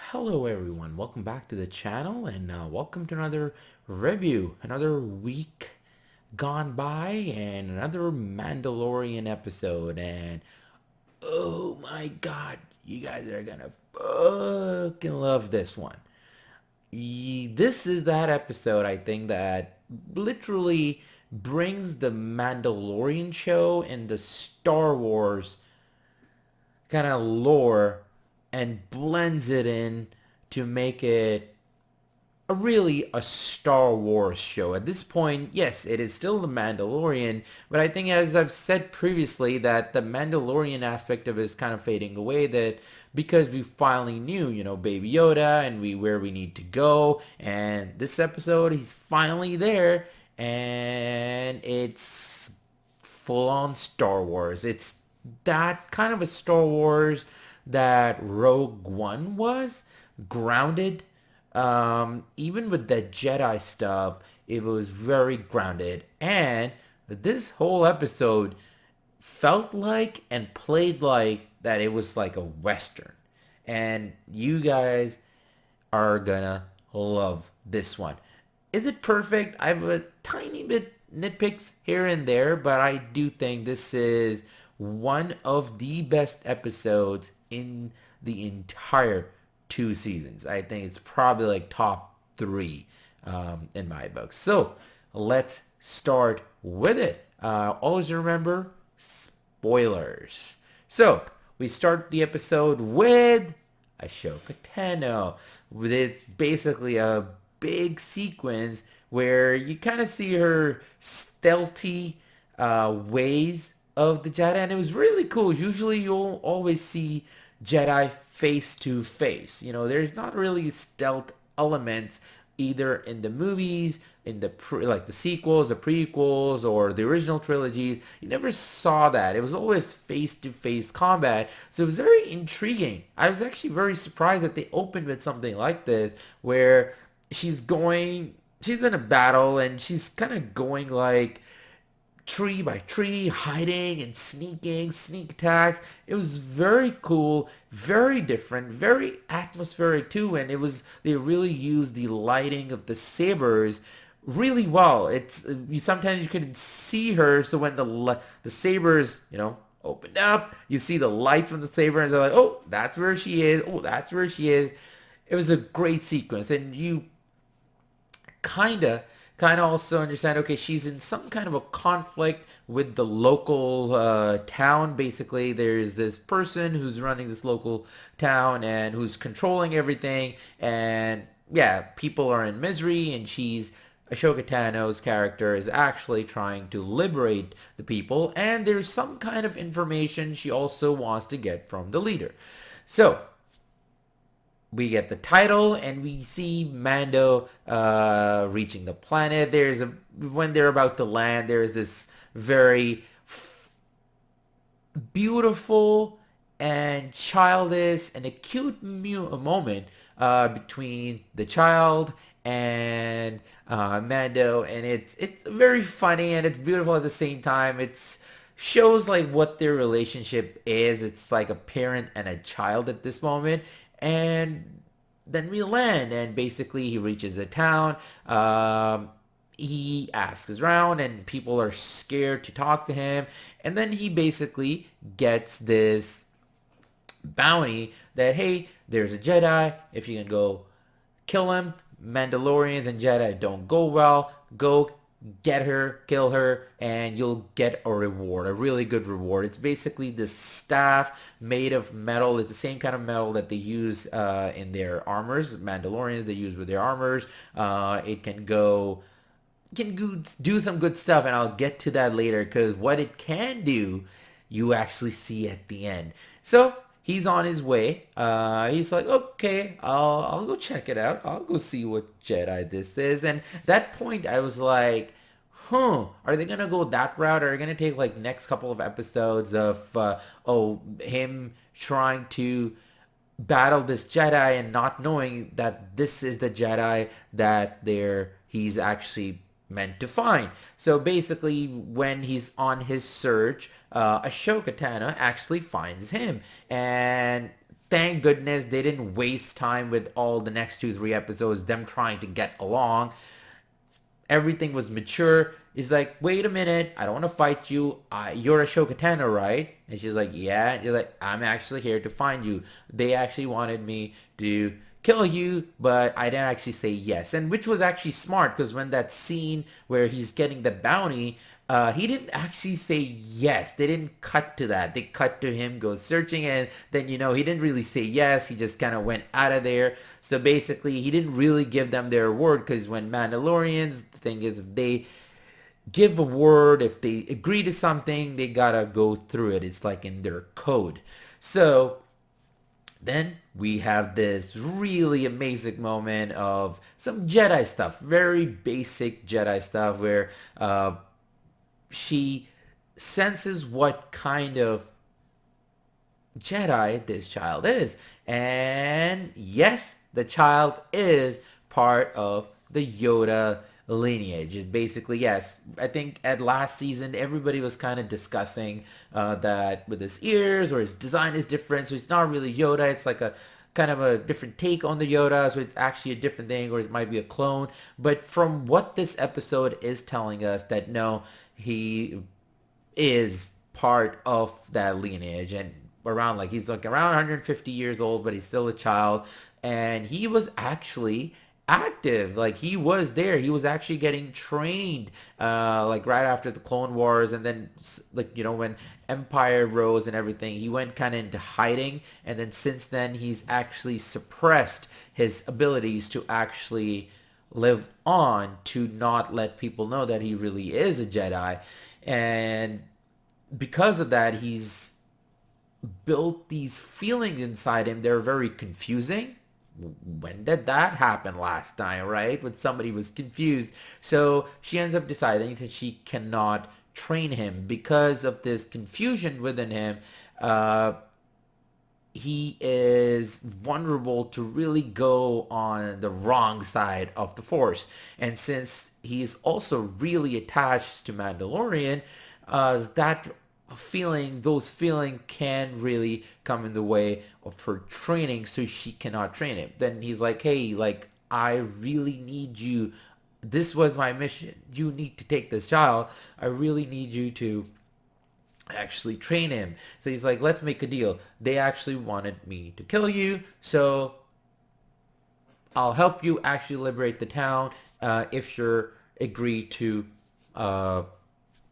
Hello everyone, welcome back to the channel and welcome to another review, another week gone by and another Mandalorian episode. And oh my god, you guys are gonna fucking love this one. This is that episode, I think, that literally brings the Mandalorian show and the Star Wars kind of lore and blends it in to make it a Star Wars show. At this point, yes, it is still the Mandalorian, but I think, as I've said previously, that the Mandalorian aspect of it is kind of fading away, that because we finally knew, Baby Yoda and where we need to go, and this episode he's finally there, and it's full on Star Wars. It's that kind of a Star Wars that Rogue One was, grounded. Even with the Jedi stuff, it was very grounded. And this whole episode felt like and played like that it was like a Western. And you guys are gonna love this one. Is it perfect? I have a tiny bit nitpicks here and there, but I do think this is one of the best episodes in the entire 2 seasons. I think it's probably like top three in my book. So let's start with it. Always remember spoilers. So we start the episode with Ashoka Tano, with it basically a big sequence where you kind of see her stealthy ways of the Jedi, and it was really cool. Usually you'll always see Jedi face to face. There's not really stealth elements either in the movies, in like the sequels, the prequels, or the original trilogy. You never saw that. It was always face-to-face combat. So it was very intriguing. I was actually very surprised that they opened with something like this, where she's in a battle and she's kind of going like tree by tree, hiding and sneaking, sneak attacks. It was very cool, very different, very atmospheric too, and they really used the lighting of the sabers really well. It's you sometimes you can see her, so when the sabers, opened up, you see the light from the saber, and they're like, oh, that's where she is. Oh, that's where she is. It was a great sequence, and you kind of also understand, okay, she's in some kind of a conflict with the local town. Basically, there's this person who's running this local town and who's controlling everything, and yeah, people are in misery, and Ashoka Tano's character is actually trying to liberate the people, and there's some kind of information she also wants to get from the leader. So we get the title and we see Mando reaching the planet. When they're about to land, there's this very beautiful and childish and a cute moment between the child and Mando, and it's very funny and it's beautiful at the same time. It's shows like what their relationship is. It's like a parent and a child at this moment. And then we land, and basically he reaches the town. He asks around, and people are scared to talk to him. And then he basically gets this bounty that, hey, there's a Jedi. If you can go kill him, Mandalorians and Jedi don't go well. Go get her, kill her, and you'll get a reward, a really good reward. It's basically this staff made of metal. It's the same kind of metal that they use in their armors. Mandalorians, they use with their armors. It can do some good stuff, and I'll get to that later, because what it can do, you actually see at the end. So he's on his way. He's like, okay, I'll go check it out. I'll go see what Jedi this is. And that point, I was like, are they gonna go that route? Or are they gonna take like next couple of episodes of him trying to battle this Jedi and not knowing that this is the Jedi that he's actually meant to find. So basically, when he's on his search, Ashoka Tano actually finds him, and thank goodness they didn't waste time with all the next 2, 3 episodes, them trying to get along. Everything was mature. He's like, wait a minute, I don't want to fight you. You're Ashoka Tano, right? And she's like, yeah. And you're like, I'm actually here to find you. They actually wanted me to kill you, but I didn't actually say yes. And which was actually smart, because when that scene where he's getting the bounty, he didn't actually say yes. They didn't cut to that. They cut to him go searching, and then he didn't really say yes. He just kind of went out of there. So basically, he didn't really give them their word, because when Mandalorians, the thing is, if they give a word, if they agree to something, they gotta go through it. It's like in their code. So then we have this really amazing moment of some Jedi stuff, very basic Jedi stuff, where she senses what kind of Jedi this child is. And yes, the child is part of the Yoda lineage. It's basically, yes, I think at last season everybody was kind of discussing that with his ears, or his design is different, so it's not really Yoda. It's like a kind of a different take on the Yoda, so it's actually a different thing, or it might be a clone. But from what this episode is telling us, that no, he is part of that lineage, and around, like, he's like around 150 years old, but he's still a child. And he was actually active, like he was there, he was actually getting trained, like right after the Clone Wars. And then, like, when Empire rose and everything, he went kind of into hiding. And then since then, he's actually suppressed his abilities to actually live on, to not let people know that he really is a Jedi. And because of that, he's built these feelings inside him. They're very confusing. When did that happen last time, right? When somebody was confused. So she ends up deciding that she cannot train him because of this confusion within him. He is vulnerable to really go on the wrong side of the Force. And since he's also really attached to Mandalorian, those feelings can really come in the way of her training, so she cannot train him. Then he's like, hey, like, I really need you. This was my mission. You need to take this child. I really need you to actually train him. So he's like, let's make a deal. They actually wanted me to kill you, so I'll help you actually liberate the town if you're agree to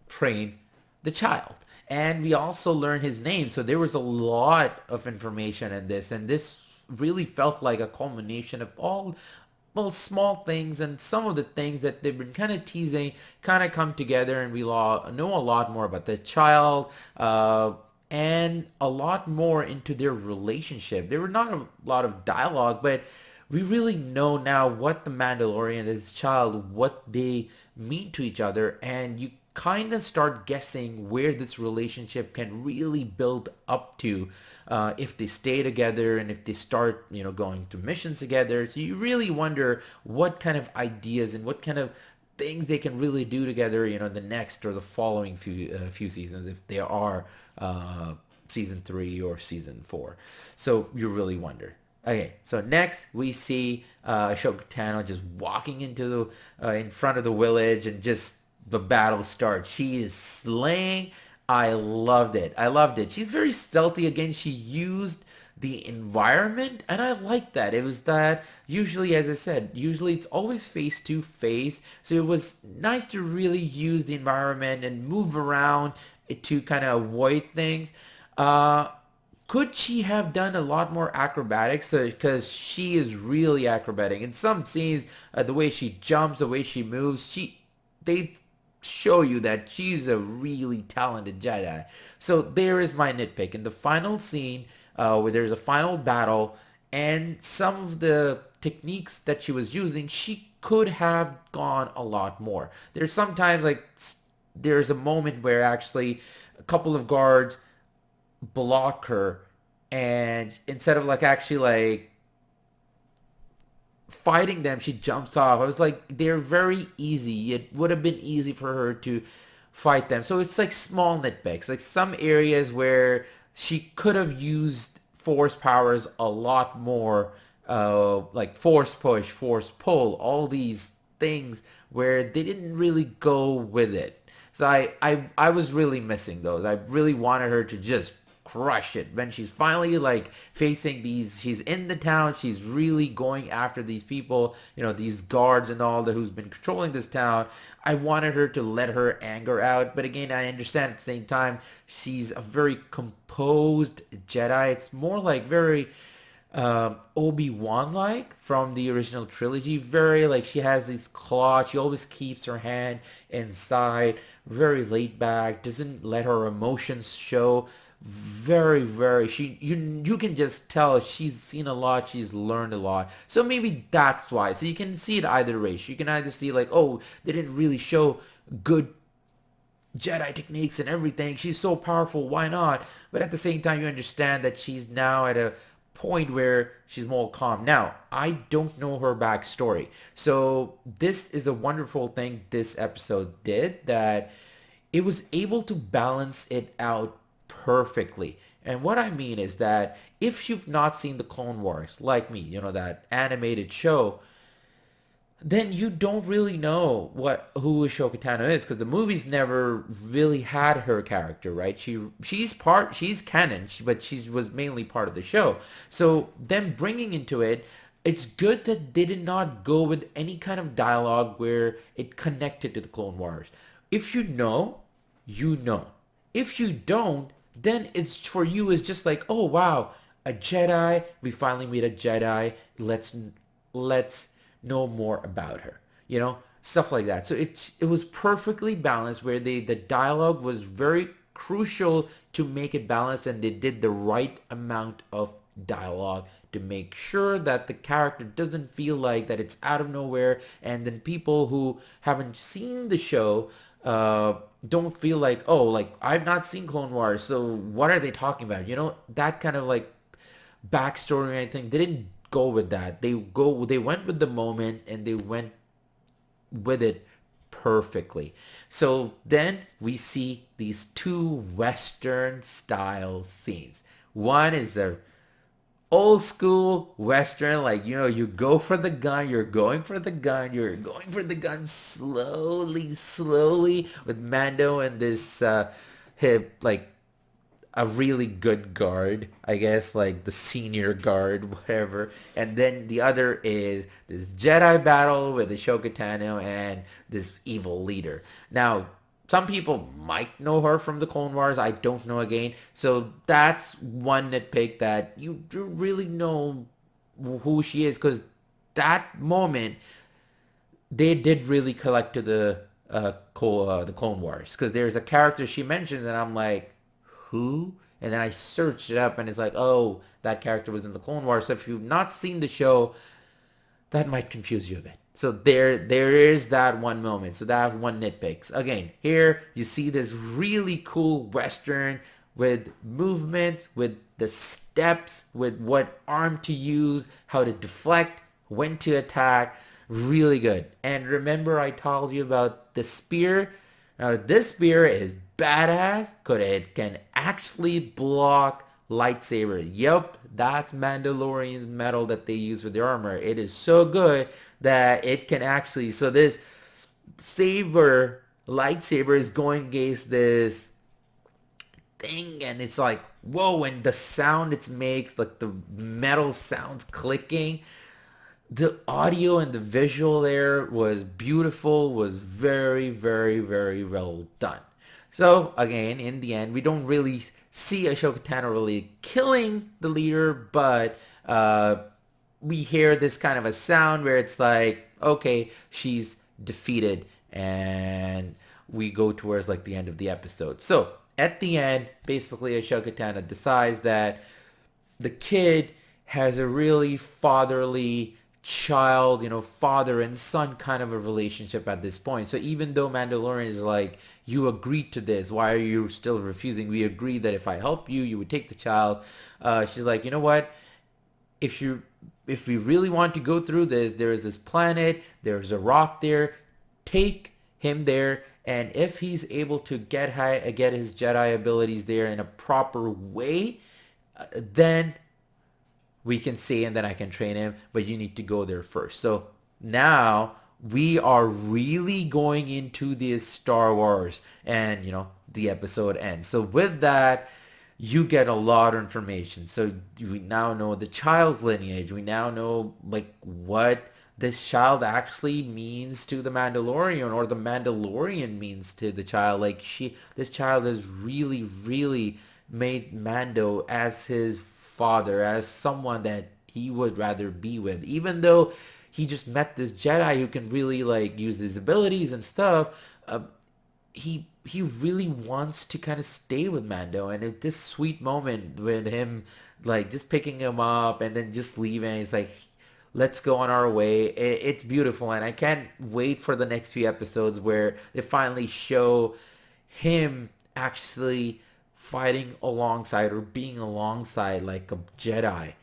train the child. And we also learn his name. So there was a lot of information in this, and this really felt like a culmination of all, well, small things, and some of the things that they've been kind of teasing kind of come together, and we know a lot more about the child, and a lot more into their relationship. There were not a lot of dialogue, but we really know now what the Mandalorian and his child, what they mean to each other, and you kind of start guessing where this relationship can really build up to if they stay together, and if they start, going to missions together. So you really wonder what kind of ideas and what kind of things they can really do together, the next or the following few seasons, if they are season 3 or season 4. So you really wonder. Okay, so next we see Ashoka Tano just walking into in front of the village, and just the battle starts. She is slaying. I loved it. I loved it. She's very stealthy again. She used the environment, and I like that. It was that, usually, as I said, usually it's always face to face. So it was nice to really use the environment and move around to kind of avoid things. Could she have done a lot more acrobatics? Because she is really acrobatic. In some scenes, the way she jumps, the way she moves, they show you that she's a really talented Jedi. So there is my nitpick. In the final scene, where there's a final battle, and some of the techniques that she was using, she could have gone a lot more. There's sometimes, like, there's a moment where actually a couple of guards block her, and instead of, like, actually, like, fighting them, she jumps off. I was like, they're very easy. It would have been easy for her to fight them. So it's like small nitpicks, like some areas where she could have used force powers a lot more, like force push, force pull, all these things where they didn't really go with it. So I was really missing those. I really wanted her to just crush it when she's finally like facing these, she's in the town, she's really going after these people, these guards and all that who's been controlling this town. I wanted her to let her anger out, but again, I understand at the same time she's a very composed Jedi. It's more like very Obi-Wan like from the original trilogy. Very like she has these claws. She always keeps her hand inside. Very laid back. Doesn't let her emotions show. Very you can just tell she's seen a lot. She's learned a lot. So maybe that's why. So you can see it either way. You can either see like, oh, they didn't really show good Jedi techniques and everything. She's so powerful. Why not? But at the same time, you understand that she's now at a point where she's more calm. Now, I don't know her backstory. So this is a wonderful thing this episode did, that it was able to balance it out perfectly. And what I mean is that if you've not seen the Clone Wars, like me, that animated show, then you don't really know who Ahsoka Tano is, because the movies never really had her character, right? She's canon, but she was mainly part of the show. So them bringing into it, it's good that they did not go with any kind of dialogue where it connected to the Clone Wars. If you know, you know. If you don't, then it's for you is just like, oh wow, a Jedi. We finally meet a Jedi. Let's know more about her, stuff like that. So it was perfectly balanced, where the dialogue was very crucial to make it balanced, and they did the right amount of dialogue to make sure that the character doesn't feel like that it's out of nowhere, and then people who haven't seen the show don't feel like, oh, like I've not seen Clone Wars, so what are they talking about? That kind of like backstory or anything. They didn't go with that. They went with the moment, and they went with it perfectly. So then we see these two Western style scenes. One is the old school Western, like, you go for the gun, you're going for the gun slowly with Mando and this hip, like, a really good guard, I guess, like the senior guard, whatever. And then the other is this Jedi battle with Ahsoka Tano and this evil leader. Now, some people might know her from the Clone Wars. I don't know again. So that's one nitpick, that you do really know who she is, because that moment they did really collect to the Clone Wars, because there's a character she mentions, and I'm like, who? And then I searched it up, and it's like, oh, that character was in the Clone Wars. So if you've not seen the show, that might confuse you a bit. So there is that one moment. So that one nitpicks. Again, here you see this really cool Western with movement, with the steps, with what arm to use, how to deflect, when to attack. Really good. And remember I told you about the spear? Now this spear is badass because it can actually block lightsabers. Yep, that's Mandalorian's metal that they use for their armor. It is so good that it can actually, so this lightsaber is going against this thing, and it's like, whoa, and the sound it makes, like the metal sounds clicking. The audio and the visual there was beautiful, was very well done. So again, in the end, we don't really see Ahsoka Tano really killing the leader, but we hear this kind of a sound where it's like, okay, she's defeated, and we go towards like the end of the episode. So at the end, basically Ahsoka Tano decides that the kid has a really fatherly child, father and son kind of a relationship at this point. So even though Mandalorian is like, you agreed to this, why are you still refusing? We agreed that if I help you, you would take the child. She's like, you know what? If we really want to go through this, there is this planet, there's a rock there, take him there, and if he's able to get his Jedi abilities there in a proper way, then we can say and then I can train him, but you need to go there first. So now we are really going into this Star Wars, and the episode ends. So with that, you get a lot of information. So we now know the child lineage. We now know like what this child actually means to the Mandalorian, or the Mandalorian means to the child. Like this child has really, really made Mando as his father, as someone that he would rather be with, even though he just met this Jedi who can really like use his abilities and stuff. He really wants to kind of stay with Mando, and at this sweet moment with him like just picking him up and then just leaving, it's like, let's go on our way. It's beautiful, and I can't wait for the next few episodes where they finally show him actually fighting alongside or being alongside like a Jedi,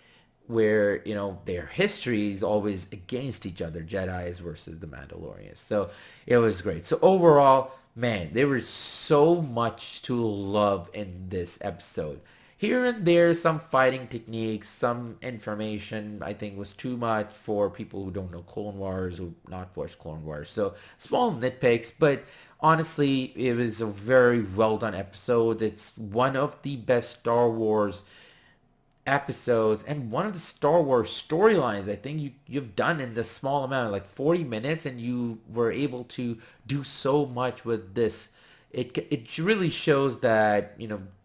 where their history is always against each other, Jedi's versus the Mandalorians. So it was great. So overall, man, there was so much to love in this episode. Here and there, some fighting techniques, some information I think was too much for people who don't know Clone Wars, who not watched Clone Wars. So small nitpicks, but honestly, it was a very well done episode. It's one of the best Star Wars episodes and one of the Star Wars storylines I think you've done in this small amount, like 40 minutes, and you were able to do so much with this. It really shows that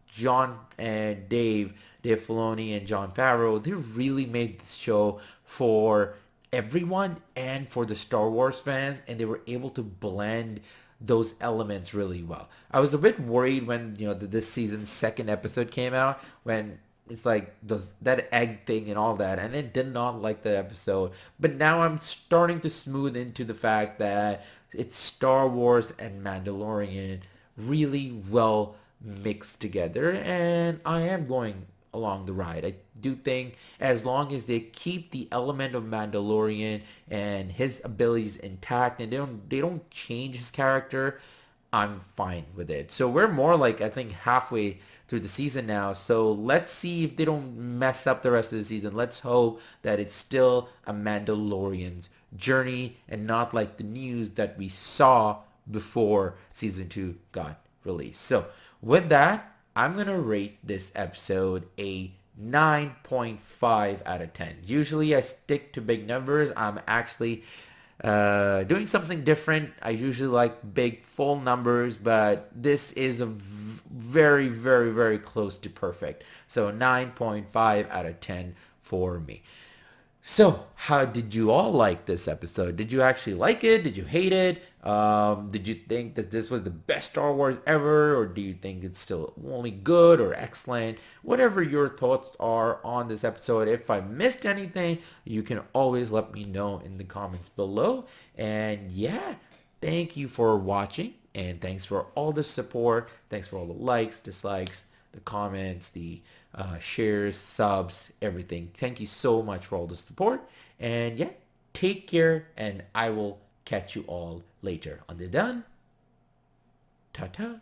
John and Dave Filoni and Jon Favreau, they really made this show for everyone and for the Star Wars fans, and they were able to blend those elements really well. I was a bit worried when this season's second episode came out, when it's like that egg thing and all that, and I did not like the episode. But now I'm starting to smooth into the fact that it's Star Wars and Mandalorian really well mixed together, and I am going along the ride. I do think as long as they keep the element of Mandalorian and his abilities intact, and they don't change his character, I'm fine with it. So we're more like, I think, halfway through the season now. So let's see if they don't mess up the rest of the season. Let's hope that it's still a Mandalorian's journey and not like the news that we saw before season 2 got released. So with that, I'm going to rate this episode a 9.5 out of 10. Usually I stick to big numbers. I'm actually doing something different. I usually like big full numbers, but this is a very, very, very close to perfect. So 9.5 out of 10 for me. So, how did you all like this episode? Did you actually like it? Did you hate it? Did you think that this was the best Star Wars ever? Or do you think it's still only good or excellent? Whatever your thoughts are on this episode. If I missed anything, you can always let me know in the comments below. And yeah, thank you for watching. And thanks for all the support. Thanks for all the likes, dislikes, the comments, the shares, subs, everything. Thank you so much for all the support. And yeah, take care, and I will catch you all later. On the done. Ta-ta.